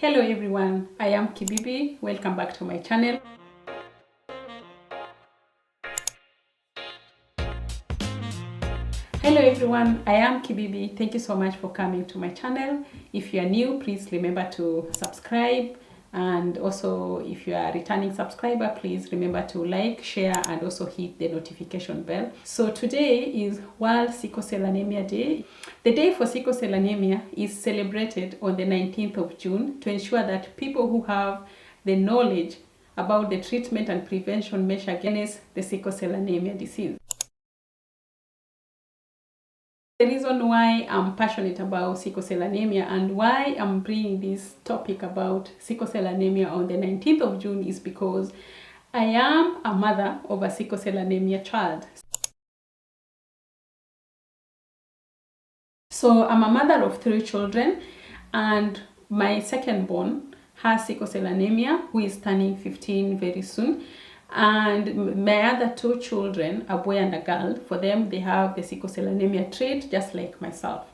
Hello everyone, I am Kibibi. Welcome back to my channel. Hello everyone, I am Kibibi. Thank you so much for coming to my channel. If you are new, please remember to subscribe, and also if you are a returning subscriber, please remember to like, share, and also hit the notification bell. So today is World Sickle Cell Anemia Day. The day for sickle cell anemia is celebrated on the 19th of June to ensure that people who have the knowledge about the treatment and prevention measure against the sickle cell anemia disease. The reason why I'm passionate about sickle cell anemia and why I'm bringing this topic about sickle cell anemia on the 19th of June is because I am a mother of a sickle cell anemia child. So I'm a mother of 3 children, and my second born has sickle cell anemia, who is turning 15 very soon. And my other 2 children, a boy and a girl, for them they have the sickle cell anemia trait just like myself.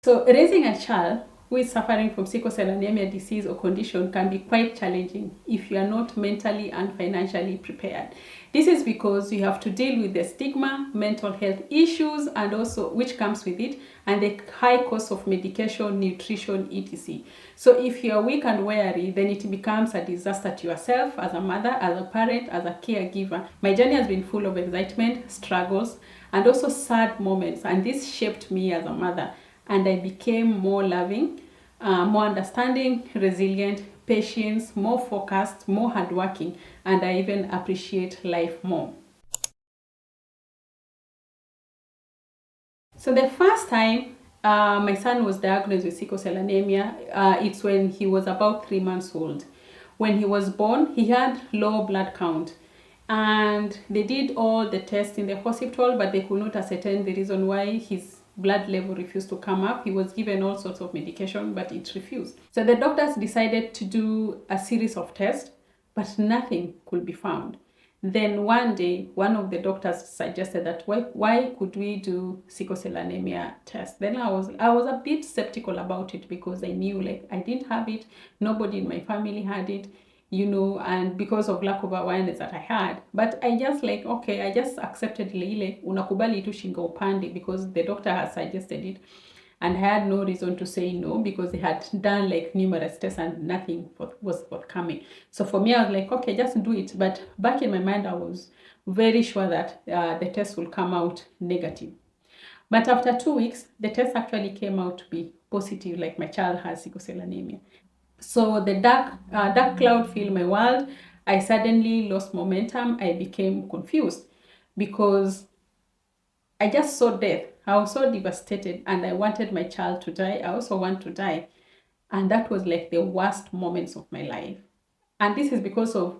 So raising a child who is suffering from sickle cell anemia disease or condition can be quite challenging if you are not mentally and financially prepared. This is because you have to deal with the stigma, mental health issues, and also which comes with it, and the high cost of medication, nutrition, etc. So if you are weak and weary, then it becomes a disaster to yourself as a mother, as a parent, as a caregiver. My journey has been full of excitement, struggles, and also sad moments, and this shaped me as a mother. And I became more loving, more understanding, resilient, patient, more focused, more hardworking, and I even appreciate life more. So the first time my son was diagnosed with sickle cell anemia, it's when he was about 3 months old. When he was born, he had low blood count, and they did all the tests in the hospital, but they could not ascertain the reason why his blood level refused to come up. He was given all sorts of medication, but it refused. So the doctors decided to do a series of tests, but nothing could be found. Then one day, one of the doctors suggested that why could we do sickle cell anemia test? Then I was a bit skeptical about it because I knew like I didn't have it, nobody in my family had it, and because of lack of awareness that I had. But I just like, okay, I just accepted ile unakubali tu shingo upande because the doctor had suggested it. And I had no reason to say no because they had done like numerous tests and nothing was forthcoming. So for me, I was like, okay, just do it. But back in my mind, I was very sure that the test will come out negative. But after 2 weeks, the test actually came out to be positive, like my child has sickle cell anemia. So the dark cloud filled my world. I suddenly lost momentum. I became confused because I just saw death. I was so devastated, and I wanted my child to die. I also want to die. And that was like the worst moments of my life. And this is because of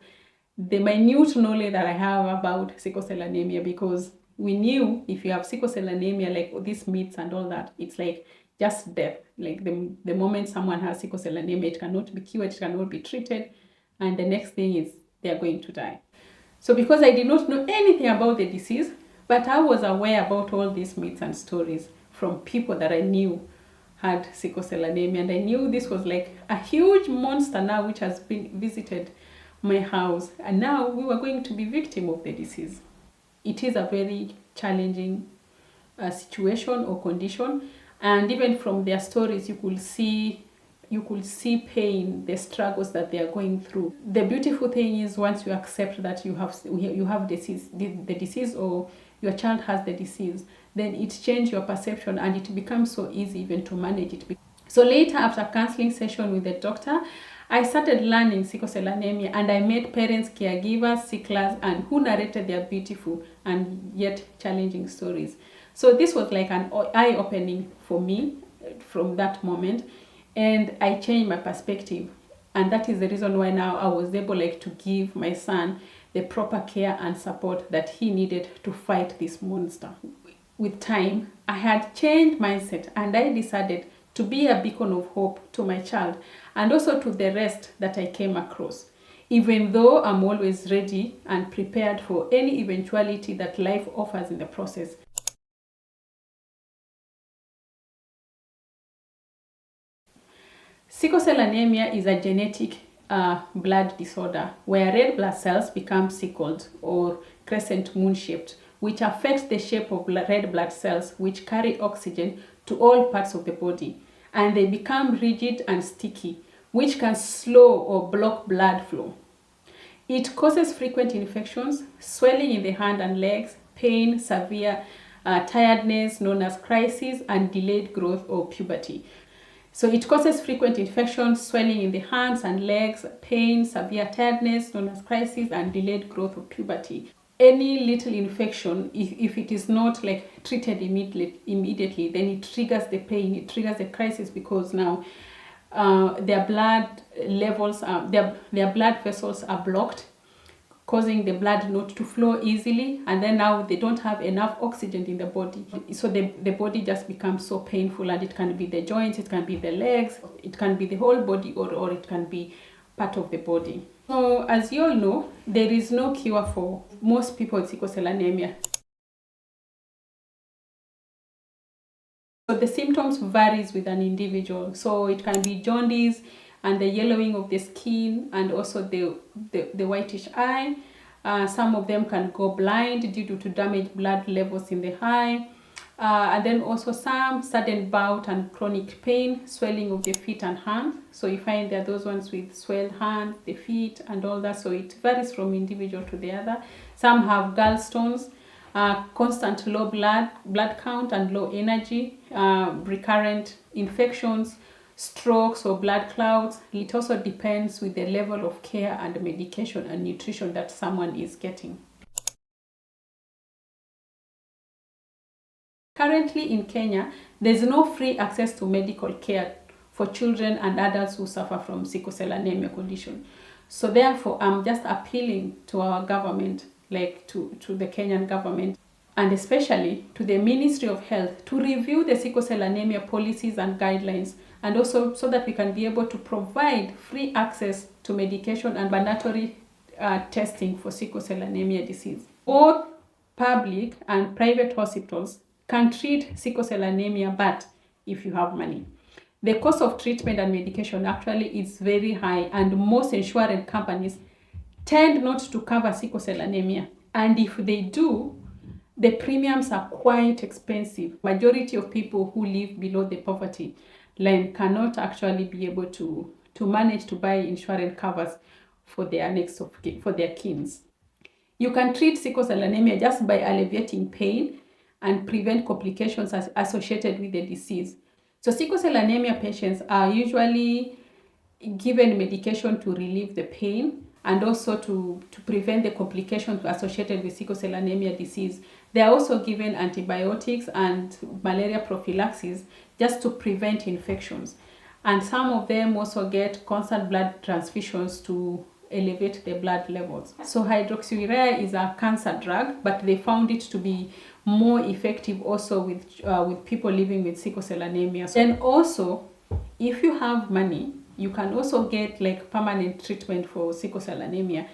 the minute knowledge that I have about sickle cell anemia, because we knew if you have sickle cell anemia, like these myths and all that, it's like just death. Like the moment someone has sickle cell anemia, it cannot be cured, it cannot be treated. And the next thing is they're going to die. So because I did not know anything about the disease, but I was aware about all these myths and stories from people that I knew had sickle cell anemia, and I knew this was like a huge monster now which has been visited my house, and now we were going to be victim of the disease. It is a very challenging situation or condition, and even from their stories you could see pain, the struggles that they are going through. The beautiful thing is once you accept that you have disease, the disease, or your child has the disease, then it changes your perception and it becomes so easy even to manage it. So later, after counseling session with the doctor, I started learning sickle cell anemia, and I met parents, caregivers, sicklers, and who narrated their beautiful and yet challenging stories. So this was like an eye-opening for me from that moment, and I changed my perspective. And that is the reason why now I was able like to give my son the proper care and support that he needed to fight this monster. With time, I had changed mindset, and I decided to be a beacon of hope to my child and also to the rest that I came across. Even though I'm always ready and prepared for any eventuality that life offers in the process. Sickle cell anemia is a genetic blood disorder where red blood cells become sickled or crescent moon shaped, which affects the shape of red blood cells, which carry oxygen to all parts of the body, and they become rigid and sticky, which can slow or block blood flow. It causes frequent infections, swelling in the hand and legs, pain, severe tiredness known as crisis, and delayed growth or puberty. So it causes frequent infections, swelling in the hands and legs, pain, severe tiredness known as crisis, and delayed growth of puberty. Any little infection, if it is not like treated immediately, then it triggers the pain, it triggers the crisis, because now their blood levels their blood vessels are blocked, causing the blood not to flow easily, and then now they don't have enough oxygen in the body, so the body just becomes so painful, and it can be the joints, it can be the legs, it can be the whole body, or it can be part of the body. So as you all know, there is no cure for most people with sickle cell anemia. So the symptoms varies with an individual. So it can be jaundice and the yellowing of the skin, and also the whitish eye. Some of them can go blind due to damaged blood levels in the eye. And then also some sudden bout and chronic pain, swelling of the feet and hands. So you find there are those ones with swelled hands, the feet and all that. So it varies from individual to the other. Some have gallstones, constant low blood count and low energy, recurrent infections, strokes or blood clouds. It also depends with the level of care and medication and nutrition that someone is getting. Currently in Kenya, there's no free access to medical care for children and adults who suffer from sickle cell anemia condition. So therefore, I'm just appealing to our government, like to the Kenyan government, and especially to the Ministry of Health, to review the sickle cell anemia policies and guidelines, and also so that we can be able to provide free access to medication and mandatory testing for sickle cell anemia disease. Both public and private hospitals can treat sickle cell anemia, but if you have money. The cost of treatment and medication actually is very high, and most insurance companies tend not to cover sickle cell anemia. And if they do, the premiums are quite expensive. Majority of people who live below the poverty line cannot actually be able to manage to buy insurance covers for their kids. You can treat sickle cell anemia just by alleviating pain and prevent complications associated with the disease. So sickle cell anemia patients are usually given medication to relieve the pain and also to prevent the complications associated with sickle cell anemia disease. They are also given antibiotics and malaria prophylaxis just to prevent infections. And some of them also get constant blood transfusions to elevate the blood levels. So hydroxyurea is a cancer drug, but they found it to be more effective also with people living with sickle cell anemia. Then also, if you have money, you can also get like permanent treatment for sickle cell anemia,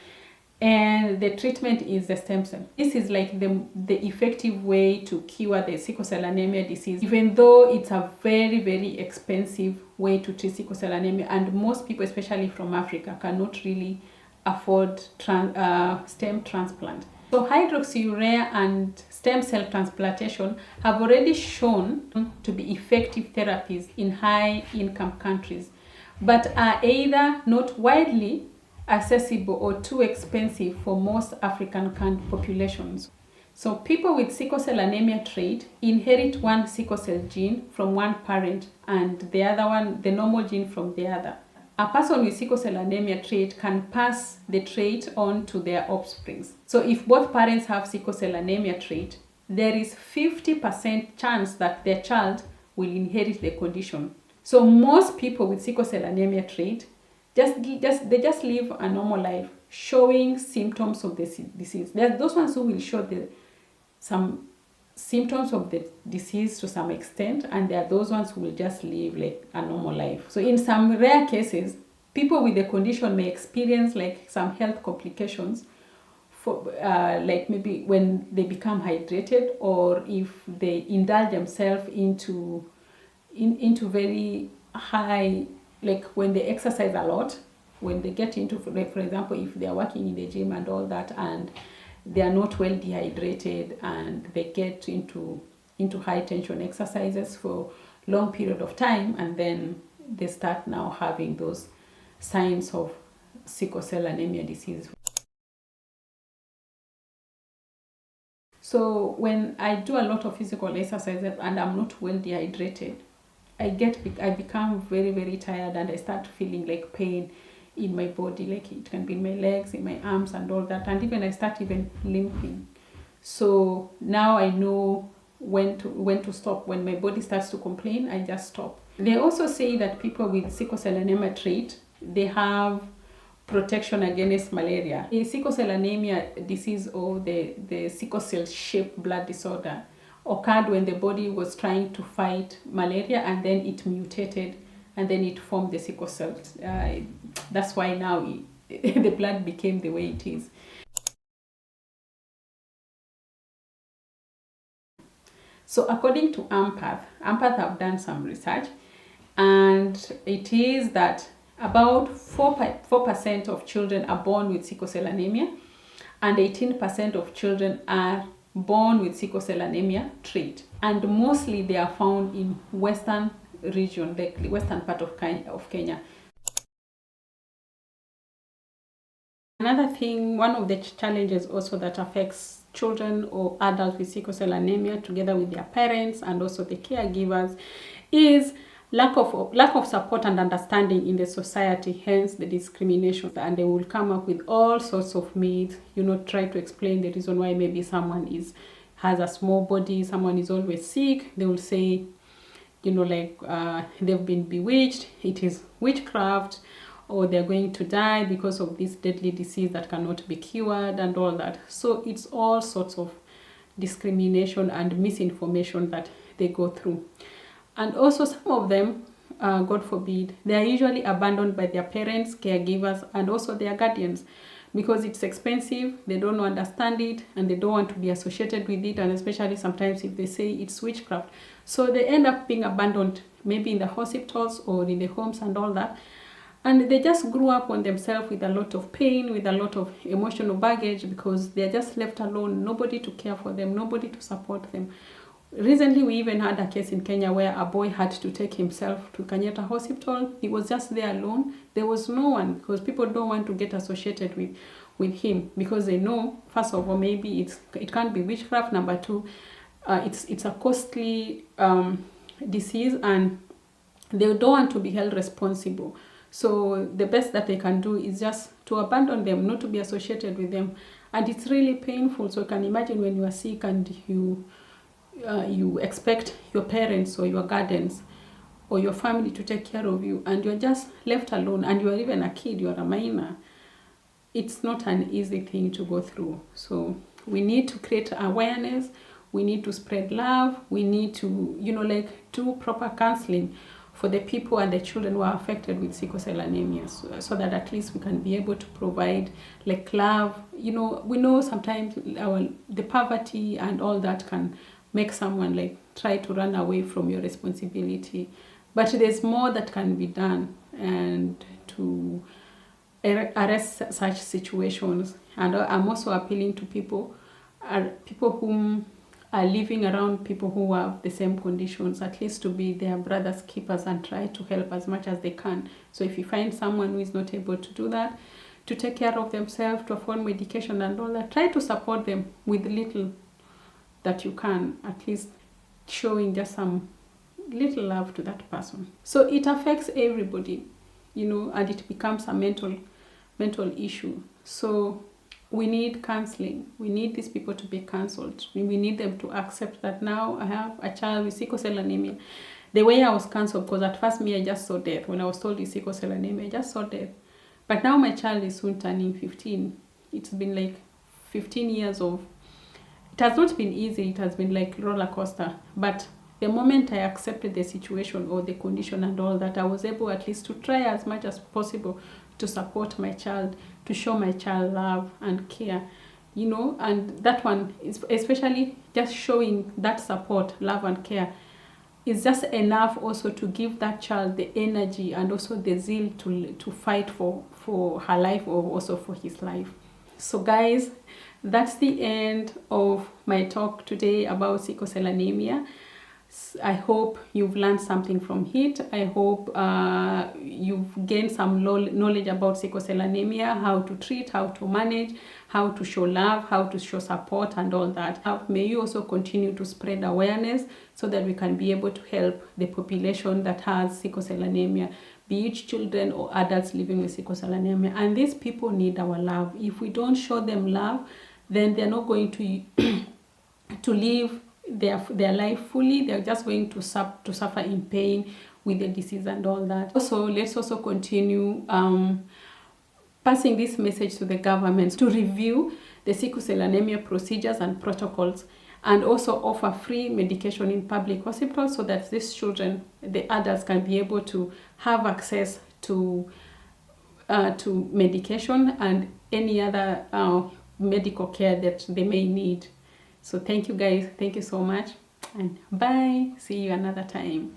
and the treatment is the stem cell. This is like the effective way to cure the sickle cell anemia disease, even though it's a very, very expensive way to treat sickle cell anemia, and most people, especially from Africa, cannot really afford stem transplant. So hydroxyurea and stem cell transplantation have already shown to be effective therapies in high-income countries, but are either not widely accessible or too expensive for most African populations. So people with sickle cell anemia trait inherit one sickle cell gene from one parent and the other one, the normal gene, from the other. A person with sickle cell anemia trait can pass the trait on to their offspring. So if both parents have sickle cell anemia trait, there is 50% chance that their child will inherit the condition. So most people with sickle cell anemia trait they just live a normal life, showing symptoms of the disease. There's those ones who will show some symptoms of the disease to some extent, and there are those ones who will just live like a normal life. So in some rare cases, people with the condition may experience like some health complications, for like maybe when they become hydrated, or if they indulge themselves into very high like when they exercise a lot, when they get into, like for example, if they are working in the gym and all that, and they are not well dehydrated, and they get into high tension exercises for long period of time, and then they start now having those signs of sickle cell anemia disease. So when I do a lot of physical exercises and I'm not well dehydrated, I become very, very tired, and I start feeling like pain in my body, like it can be in my legs, in my arms and all that, and even I start even limping. So now I know when to stop. When my body starts to complain, I just stop. They also say that people with sickle cell anemia trait, they have protection against malaria. The sickle cell anemia disease, or the sickle cell shaped blood disorder, occurred when the body was trying to fight malaria, and then it mutated, and then it formed the sickle cells. That's why now the blood became the way it is. So according to AMPATH have done some research, and it is that about 4% of children are born with sickle cell anemia, and 18% of children are born with sickle cell anemia trait. And mostly they are found in western region, the western part of Kenya. Another thing, one of the challenges also that affects children or adults with sickle cell anemia, together with their parents and also the caregivers, is lack of support and understanding in the society, hence the discrimination. And they will come up with all sorts of myths, try to explain the reason why maybe someone has a small body, someone is always sick. They will say, they've been bewitched, it is witchcraft, or they're going to die because of this deadly disease that cannot be cured and all that. So it's all sorts of discrimination and misinformation that they go through. And also some of them, God forbid, they are usually abandoned by their parents, caregivers, and also their guardians, because it's expensive, they don't understand it, and they don't want to be associated with it, and especially sometimes if they say it's witchcraft. So they end up being abandoned, maybe in the hospitals or in the homes and all that. And they just grew up on themselves with a lot of pain, with a lot of emotional baggage, because they're just left alone, nobody to care for them, nobody to support them. Recently, we even had a case in Kenya where a boy had to take himself to Kenyatta Hospital. He was just there alone. There was no one, because people don't want to get associated with him, because they know, first of all, maybe it can't be witchcraft. Number two, it's a costly disease, and they don't want to be held responsible. So the best that they can do is just to abandon them, not to be associated with them. And it's really painful. So you can imagine when you are sick and you expect your parents or your guardians or your family to take care of you, and you're just left alone, and you're even a kid, you're a minor. It's not an easy thing to go through. So we need to create awareness, we need to spread love, we need to do proper counseling for the people and the children who are affected with sickle cell anemia, so that at least we can be able to provide love. We know sometimes the poverty and all that can make someone try to run away from your responsibility, but there's more that can be done and to arrest such situations. And I'm also appealing to people who are living around people who have the same conditions, at least to be their brother's keepers and try to help as much as they can. So if you find someone who is not able to do that, to take care of themselves, to afford medication and all that, try to support them with little that you can, at least showing just some little love to that person. So it affects everybody, and it becomes a mental issue. So we need counseling. We need these people to be counseled. We need them to accept that now I have a child with sickle cell anemia. The way I was counseled, because at first I just saw death. When I was told it's sickle cell anemia, I just saw death. But now my child is soon turning 15. It's been 15 years of, it has not been easy. It has been like roller coaster. But the moment I accepted the situation or the condition and all that, I was able at least to try as much as possible to support my child, to show my child love and care, and that one is especially just showing that support, love and care it's just enough also to give that child the energy and also the zeal to fight for her life or also for his life. So guys, that's the end of my talk today about sickle cell anemia. I hope you've learned something from it. I hope you've gained some knowledge about sickle cell anemia, how to treat, how to manage, how to show love, how to show support and all that. May you also continue to spread awareness so that we can be able to help the population that has sickle cell anemia, be it children or adults living with sickle cell anemia. And these people need our love. If we don't show them love, then they're not going to live their life fully. They're just going to suffer in pain with the disease and all that. Also, let's also continue passing this message to the government to review the sickle cell anemia procedures and protocols, and also offer free medication in public hospitals so that these children, the adults, can be able to have access to medication and any other medical care that they may need. So thank you guys. Thank you so much. And bye. See you another time.